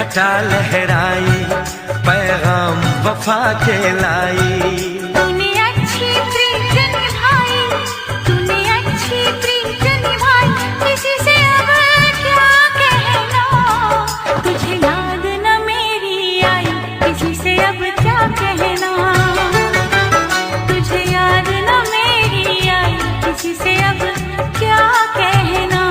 घटा लहराई, पैगाम वफा के लाई। तूने अच्छी प्रीत निभाई, तूने अच्छी प्रीत निभाई, किसी से अब क्या कहना। तुझे याद न मेरी आई, किसी से अब क्या कहना। तुझे याद न मेरी आई, किसी से अब क्या कहना।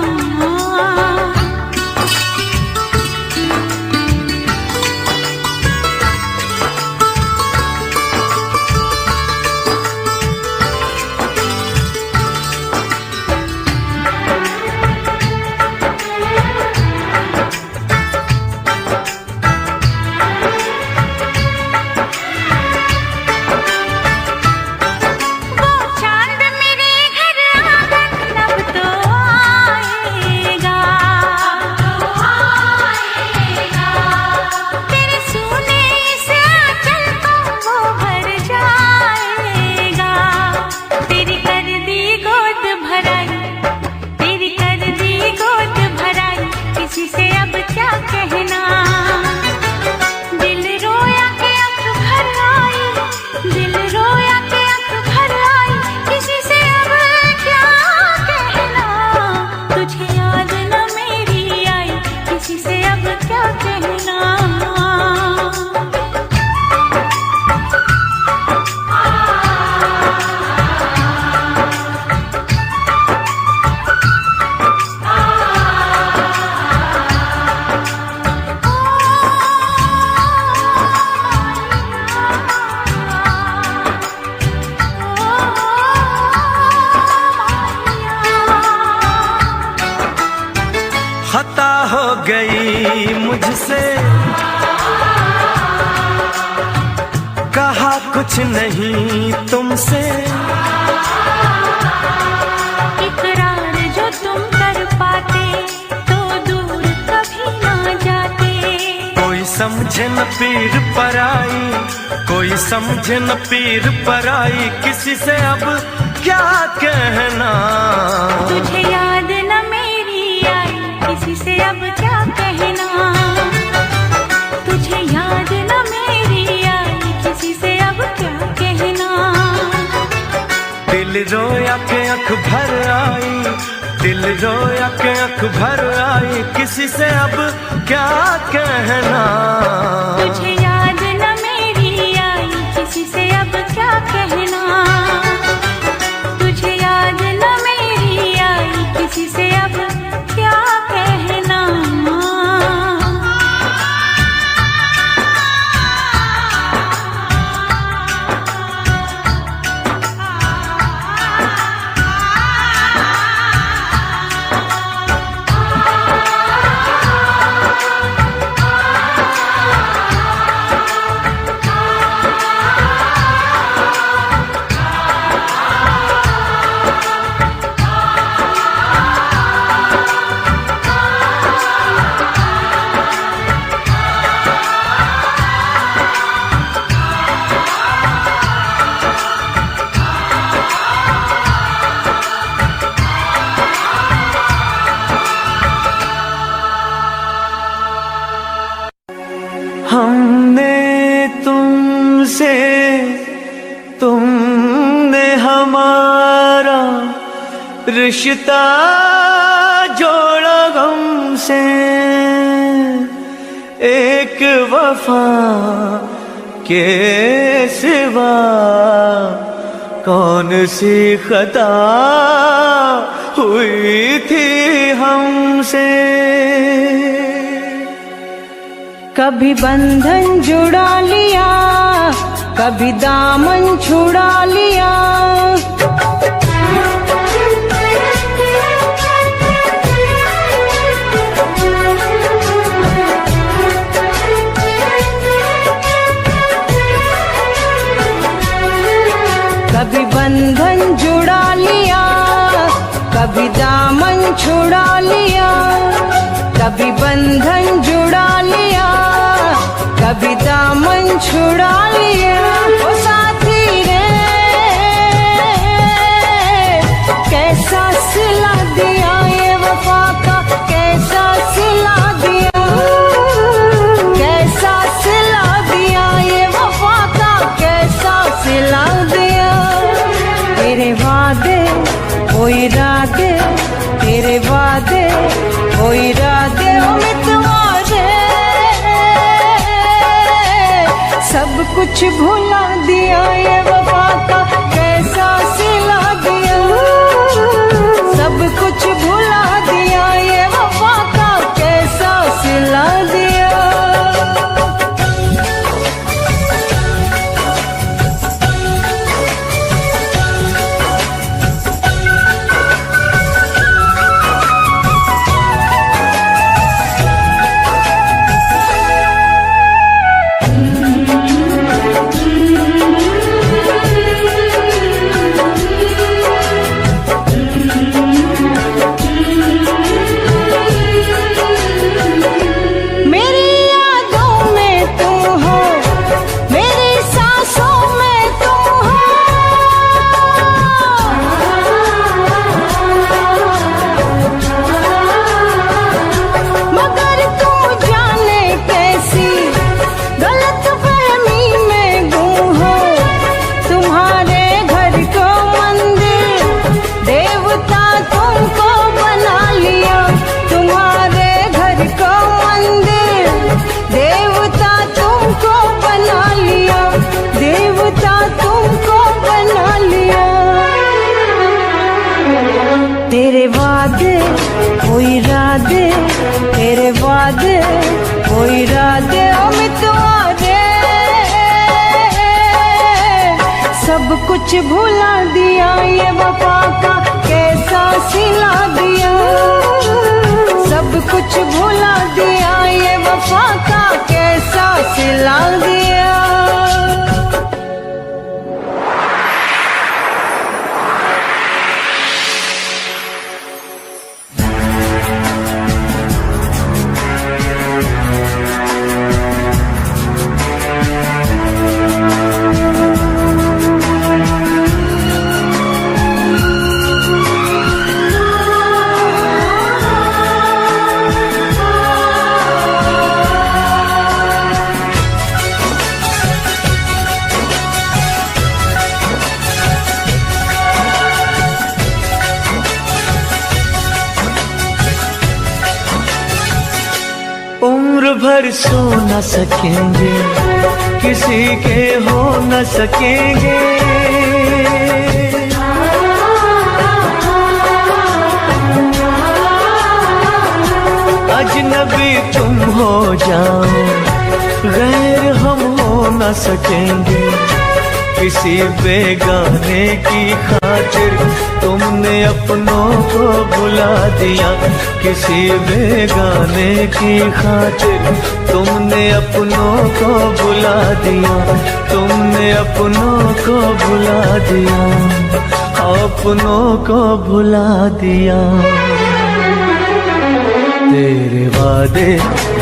खता हो गई मुझसे, कहा कुछ नहीं तुमसे। इकरार जो तुम कर पाते तो दूर कभी ना जाते। कोई समझे न पीर पराई, कोई समझे न पीर पराई, किसी से अब क्या कहना। तुझे याद न मेरी आई, किसी से अब क्या कहना। तुझे याद न मेरी आई, किसी से अब क्या कहना। दिल रोया के आँख भर आई, दिल रोया के आँख भर आई, किसी से अब क्या कहना। तुझे याद न मेरी आई, किसी से अब क्या कहना। तुझे याद न मेरी आई, किसी से अब क्या कहना। हमने तुमसे, तुमने हमारा रिश्ता जोड़ा गम से। एक वफा के सिवा कौन सी खता हुई थी हमसे। कभी बंधन जुड़ा लिया, कभी दामन छुड़ा लिया। कभी बंधन जुड़ा लिया, कभी दामन छुड़ा लिया। कभी बंधन जुड़ा लिया, कभी दामन छुड़ा लिया। ओ साथी रे, कैसा सिला दिया ये वफा का, कैसा सिला दिया। वादे ओ इरादे, तेरे वादे ओ इरादे ओ मितवारे, सब कुछ भुला दिया ये वफा का कैसा सिला दिया, सब कुछ भुला दिया ये वफा का कैसा सिला दिया। तेरे वादे ओ इरादे, तेरे वादे ओ इरादे ओ मितवारे, सब कुछ भुला दिया ये वफा का कैसा सिला दिया, सब कुछ भुला दिया ये वफा का कैसा सिला दिया। उम्र भर सो न सकेंगे, किसी के हो न सकेंगे, अजनबी तुम हो जाओ, गैर हम हो न सकेंगे, किसी बेगाने की खातिर तुमने अपनों को भुला दिया, किसी बेगाने की खातिर तुमने अपनों को भुला दिया, तुमने अपनों को भुला दिया, अपनों को भुला दिया। तेरे वादे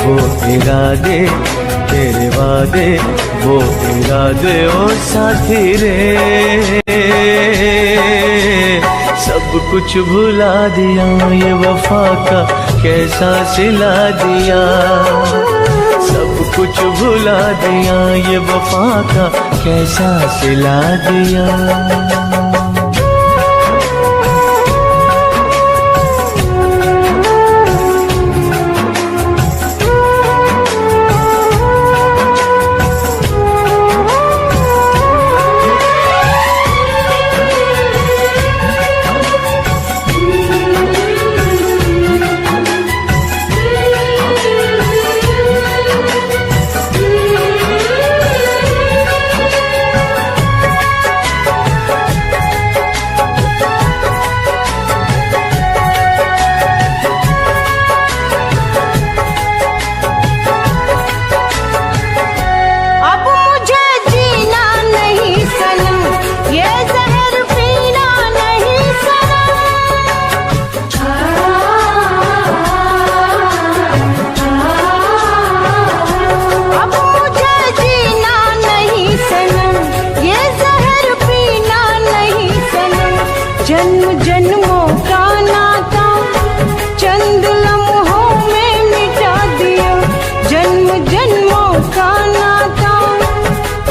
वो इरादे, तेरे वादे वो इरादे ओ साथी रे, सब कुछ भुला दिया ये वफा का कैसा सिला दिया, सब कुछ भुला दिया ये वफा का कैसा सिला दिया।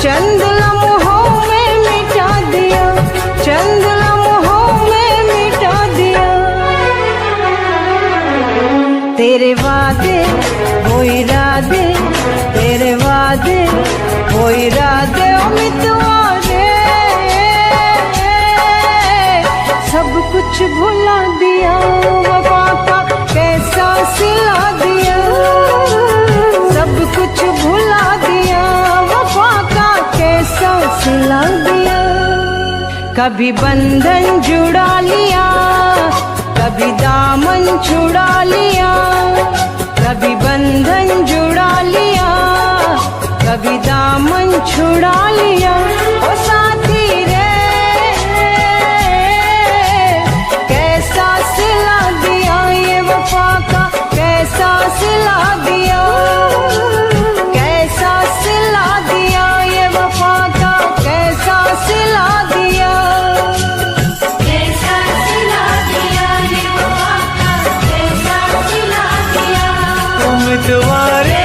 चंद लम्हों में मिटा दिया, चंद लम्हों तेरे वादे वो इरादे, तेरे वादे वो इरादे उम्मीदवारे, सब कुछ भुला दिया वफा का कैसा सिला दिया, सब कुछ भुला दिया वफा का कैसा सिला दिया। कभी बंधन जुड़ा लिया, कभी दामन छुड़ा लिया, कभी बंधन जुड़ा लिया, कभी दामन छुड़ा लिया। ओ साथी रे कैसा सिला दिया ये वफा का कैसा सिला दिया, कैसा सिला दिया ये वफा का कैसा सिला दिया, कैसा सिला दिया ये वफा का कैसा सिला दिया। उम्मीदवारे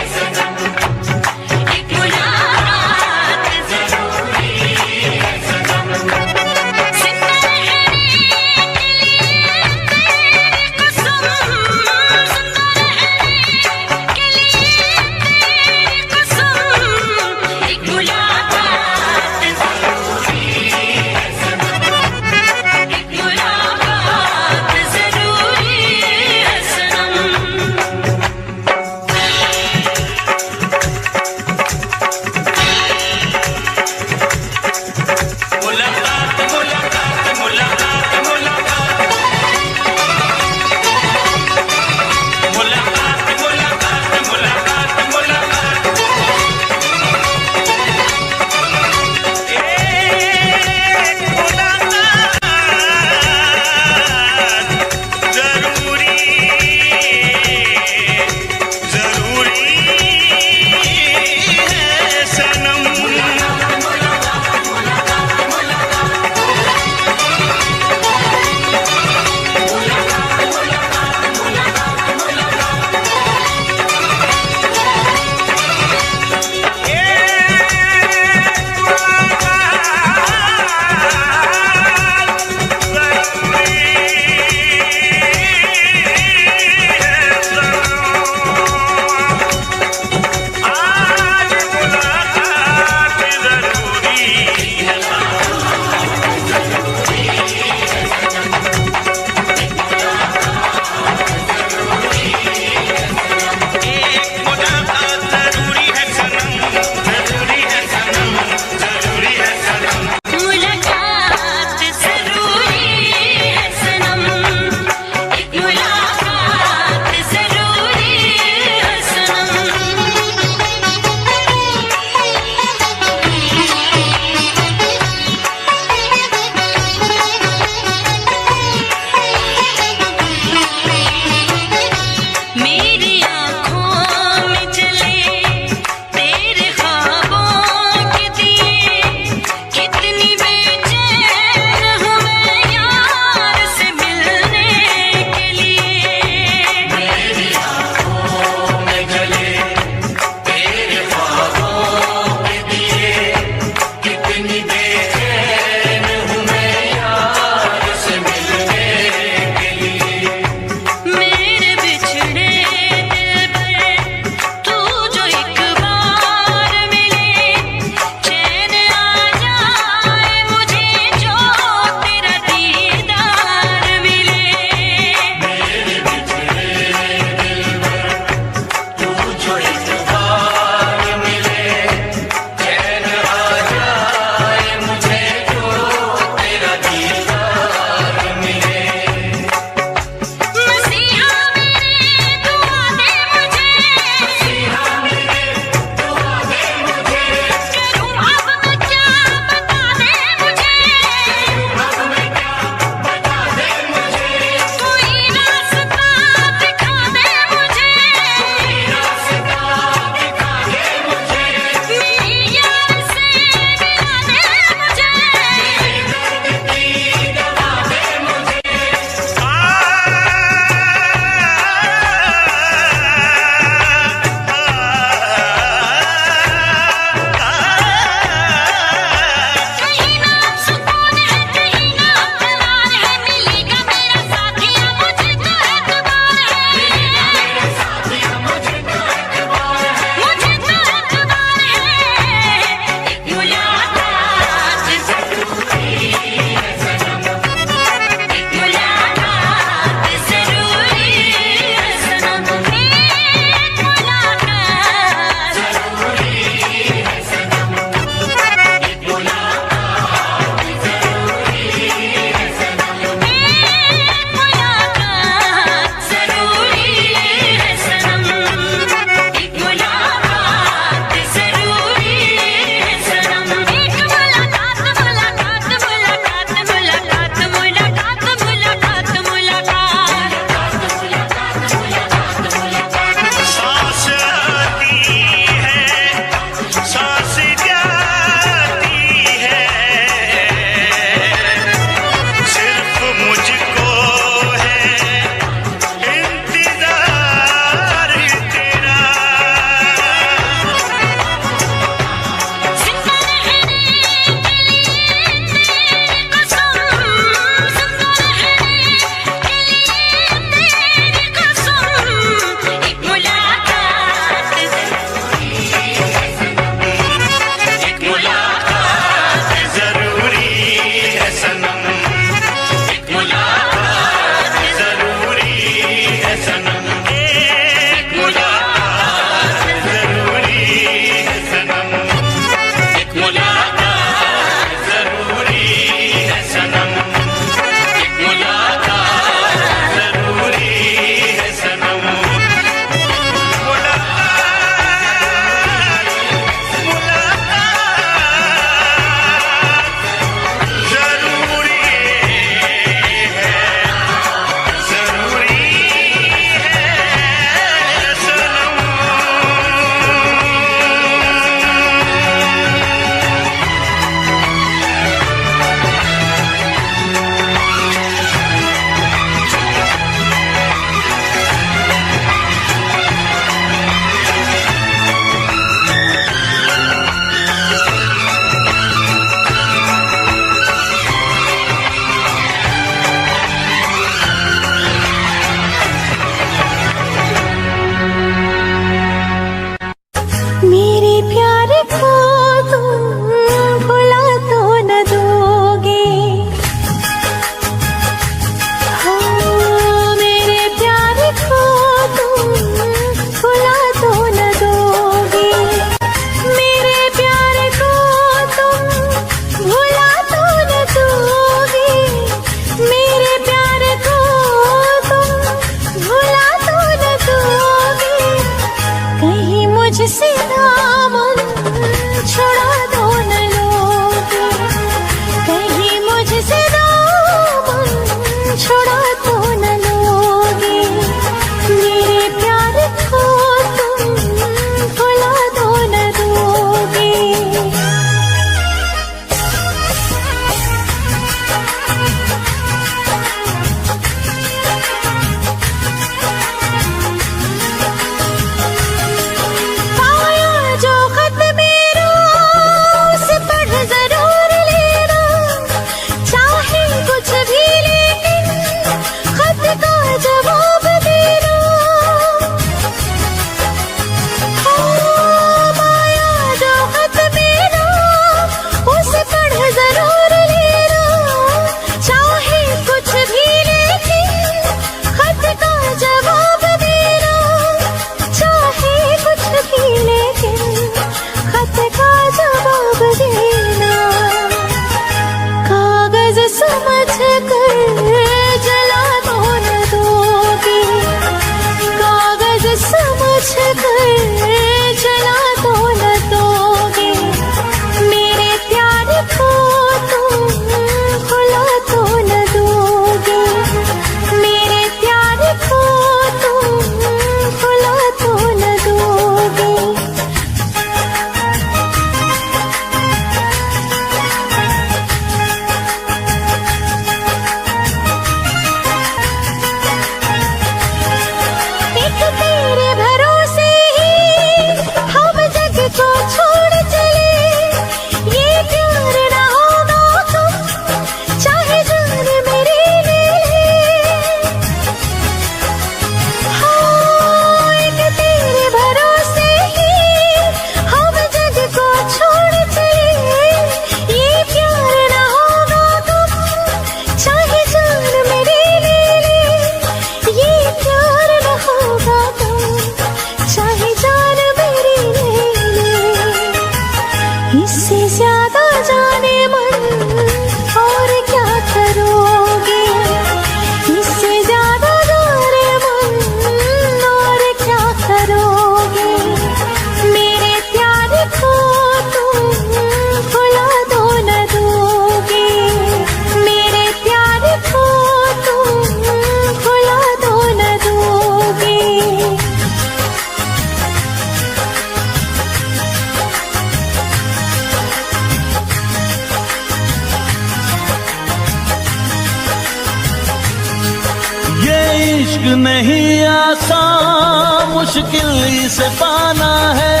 इश्क नहीं आसान, मुश्किल इसे पाना है।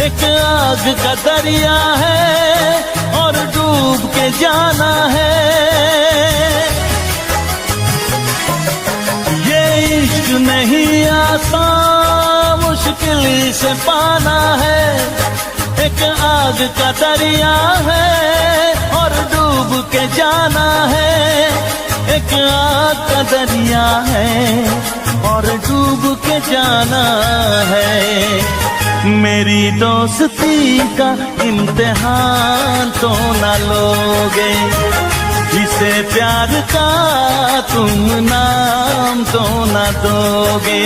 एक आग का दरिया है और डूब के जाना है। ये इश्क नहीं आसान, मुश्किल इसे पाना है। एक आग का दरिया है और डूब के जाना है। एक आग का दरिया है और डूब के जाना है। मेरी दोस्ती का इम्तिहान तो न लोगे, इसे प्यार का तुम नाम तो न दोगे।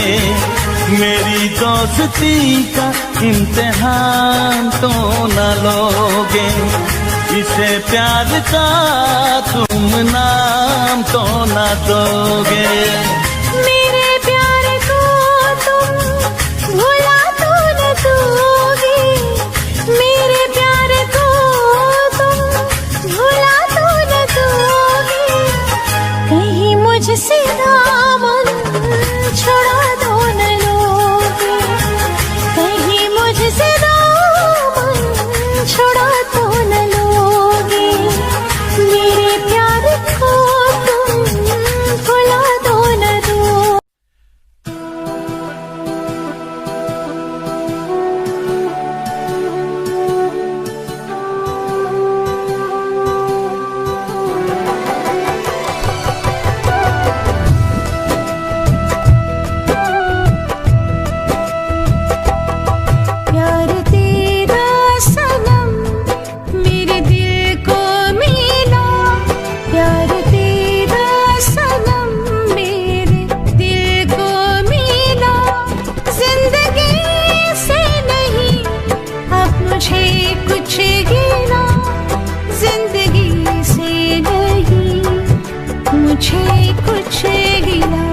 मेरी दोस्ती का इम्तिहान तो न लोगे, इसे प्यार का तुम नाम तो न दोगे। मेरे प्यार को तुम भुला तो न दोगे, मेरे प्यार को तुम भुला तो न दोगे। कहीं मुझसे दामन छुड़ा तो न लोगे, कहीं मुझसे दामन छुड़ा तो न लोगे। मेरे प्यार को तुम भुला तो न दो। प्यार तेरा सनम मेरे दिल को मिला, प्यार तेरा सनम मेरे दिल को मिला। जिंदगी से नहीं अब मुझे कुछ गिला, जिंदगी से नहीं मुझे कुछ गिला।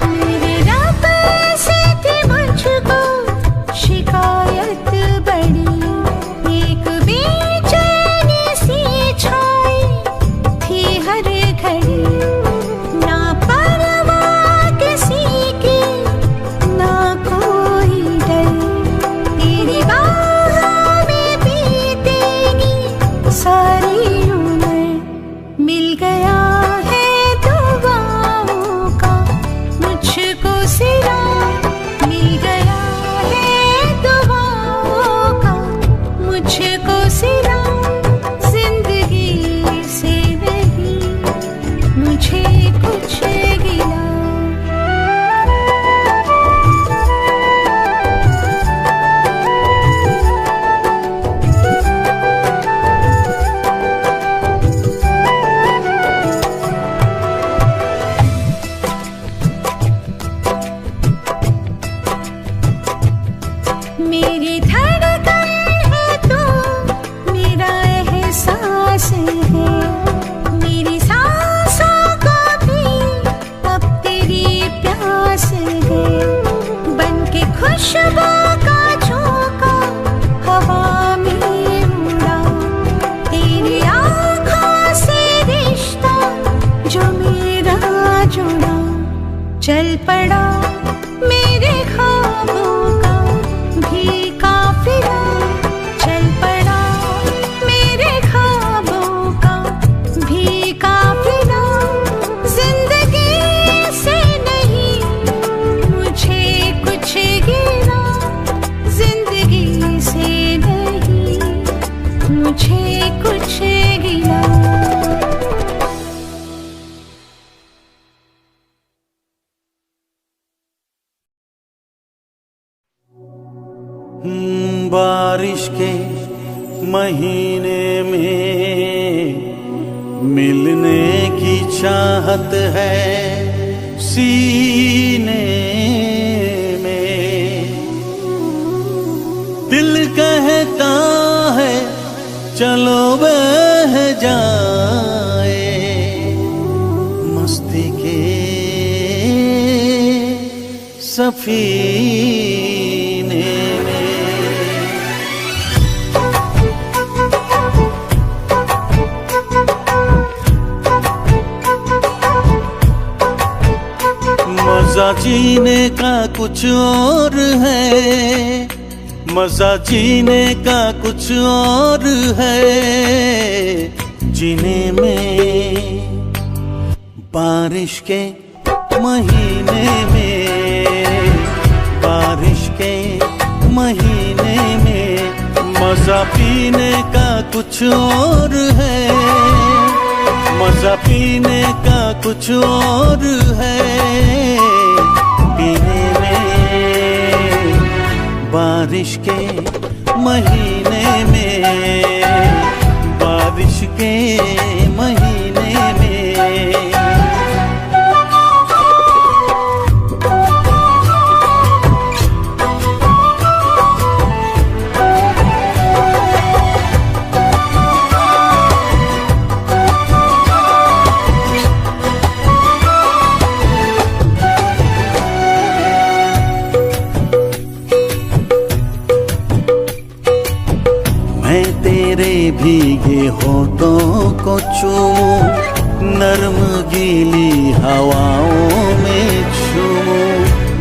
मेरे रब से थी मुझको शिकायत बड़ी, एक बेचैनी सी छाई थी हर घड़ी। ना परवाह किसी की ना कोई डर, तेरी बाहों में बीतेगी सारी उम्र। मिल गया है दुआओं का मुझको सिरा, मिल गया है दुआओं का मुझको सिरा। जिंदगी से नहीं मुझे कुछ गिला। मेरी धड़कन है तू, मेरा एहसास है। मेरी सांसों को भी अब तेरी प्यास है। बन के खुशबू का झोंका हवा में उड़ा, तेरी आँखों से रिश्ता जो मेरा जुड़ा। चल पड़ा मेरे ख्वाबों का भी काफिला, चल पड़ा मेरे ख्वाबों का भी काफिला। जिंदगी से नहीं मुझे कुछ गिला, जिंदगी से नहीं मुझे कुछ गिला। बारिश के महीने में मिलने की चाहत है सीने में। दिल कहता है चलो बह जाए, दोस्ती के सफीने में। मजा जीने का कुछ और है, मजा जीने का कुछ और है, जीने में बारिश के महीने में, बारिश के महीने में मजा पीने का कुछ और है, मजा पीने का कुछ और है, पीने में बारिश के महीने में, बारिश के महीने में। तेरे भीगे होठों को चूमूं, नर्म गीली हवाओं में झूमूं,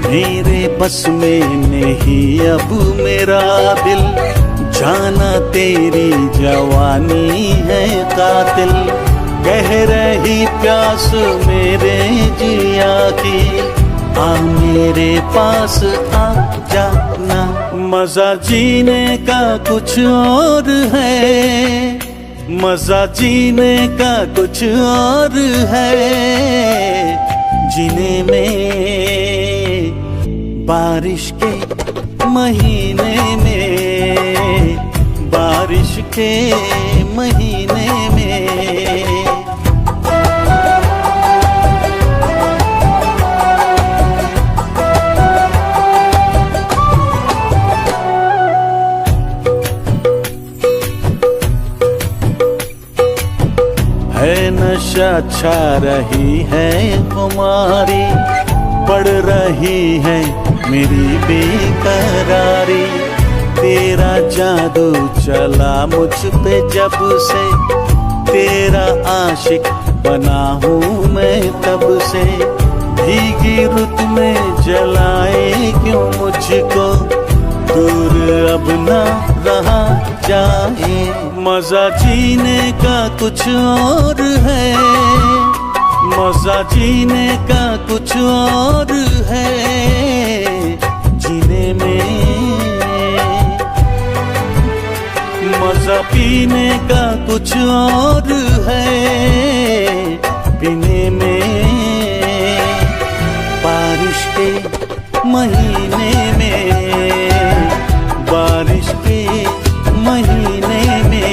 मेरे बस में नहीं अब मेरा दिल, जाना तेरी जवानी है कातिल, कह रही प्यास मेरे जिया की, आ मेरे पास आ जाना। मजा जीने का कुछ और है, मजा जीने का कुछ और है, जीने में बारिश के महीने में, बारिश के महीने में। है नशा छा रही है खुमारी, बढ़ रही है मेरी बेकरारी, तेरा जादू चला मुझ पे जब से, तेरा आशिक बना हूँ मैं तब से, भीगी रुत में जलाए क्यों मुझको, दूर अब ना रहा जाए। मजा जीने का कुछ और है, मजा जीने का कुछ और है, जीने में मजा पीने का कुछ और है, पीने में बारिश के महीने में, बारिश के महीने में।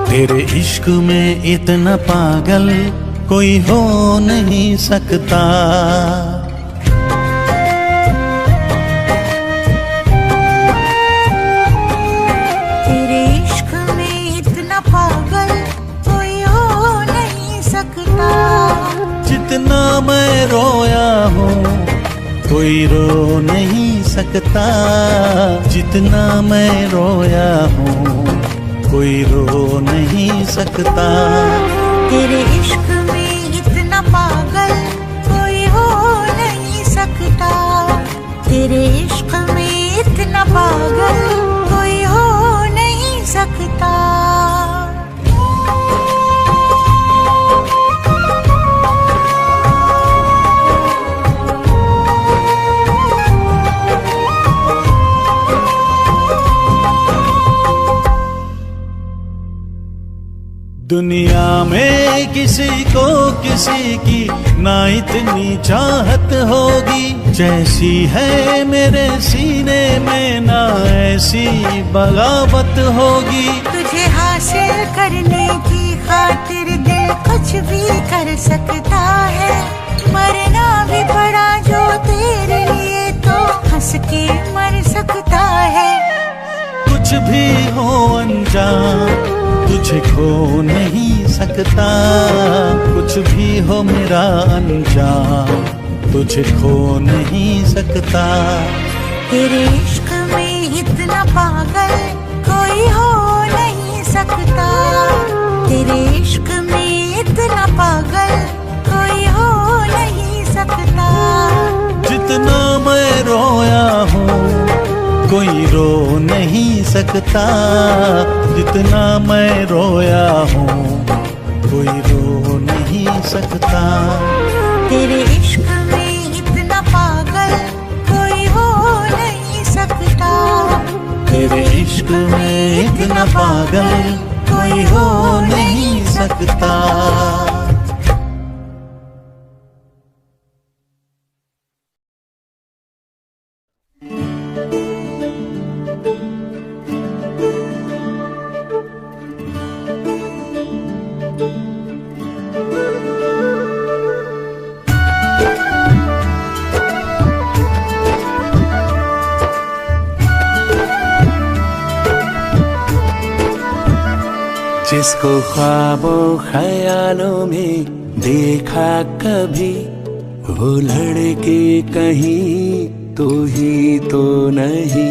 तेरे इश्क में इतना पागल कोई हो नहीं सकता, तेरे इश्क में इतना पागल कोई हो नहीं सकता, जितना मैं रोया हूँ कोई रो नहीं सकता, जितना मैं रोया हूँ कोई रो नहीं सकता। तेरे इश्क में इतना पागल कोई हो नहीं सकता, तेरे इश्क में इतना पागल कोई हो नहीं सकता। दुनिया में किसी को किसी की ना इतनी चाहत होगी, जैसी है मेरे सीने में ना ऐसी बगावत होगी। तुझे हासिल करने की खातिर दिल कुछ भी कर सकता है, मरना भी पड़ा जो तेरे लिए तो हंस के मर सकता है। कुछ भी हो अनजान तुझे खो नहीं सकता, कुछ भी हो मेरा अनजान तुझे खो नहीं सकता। तेरे इश्क में इतना पागल कोई हो नहीं सकता, तेरे इश्क में इतना पागल कोई हो नहीं सकता। जितना मैं रोया हूँ कोई रो नहीं सकता, जितना मैं रोया हूँ कोई रो नहीं सकता। तेरे इश्क में इतना पागल कोई हो नहीं सकता, तेरे इश्क में इतना पागल कोई हो नहीं सकता। जिसको ख्वाबों ख्यालों में देखा कभी, वो लड़के कहीं तो ही तो नहीं।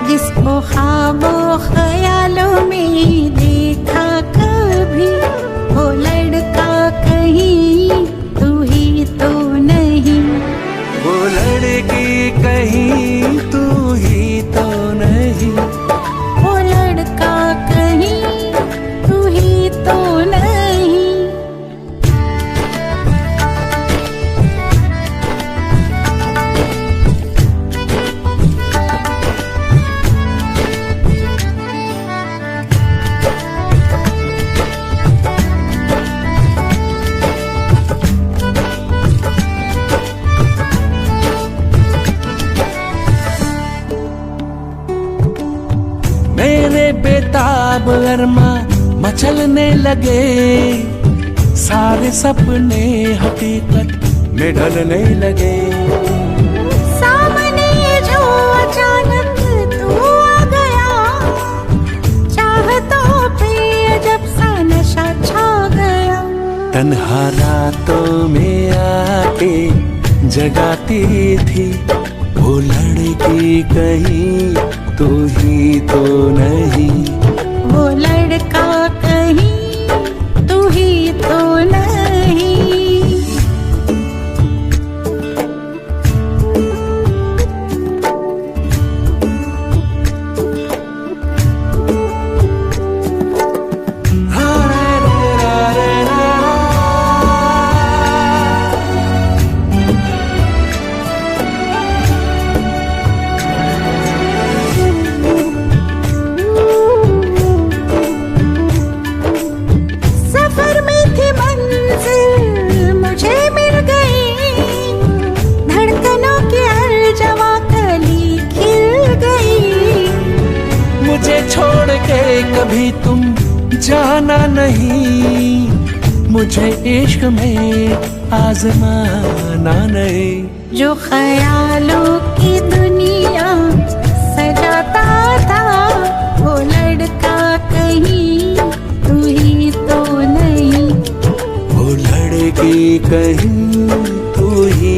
जिसको ख्वाबों ख्यालों में देखा कभी, वो लड़का कहीं तू ही तो नहीं। वो लड़की कहीं तू ही तो नहीं, वो लड़का कहीं तू ही तो नहीं। मेरे बेताब अरमा मचलने लगे, सारे सपने हकीकत में ढलने लगे। सामने जो अचानक तू आ गया, चाहतों पे जब सा नशा छा गया। तन्हा रातों में आके जगाती थी, वो लड़की कहीं तू ही तो नहीं। वो लड़का कहीं तू ही तो नहीं। कभी तुम जाना नहीं, मुझे इश्क में आजमाना नहीं। जो ख्यालों की दुनिया सजाता था, वो लड़का कहीं तू ही तो नहीं। वो लड़की कहीं तू ही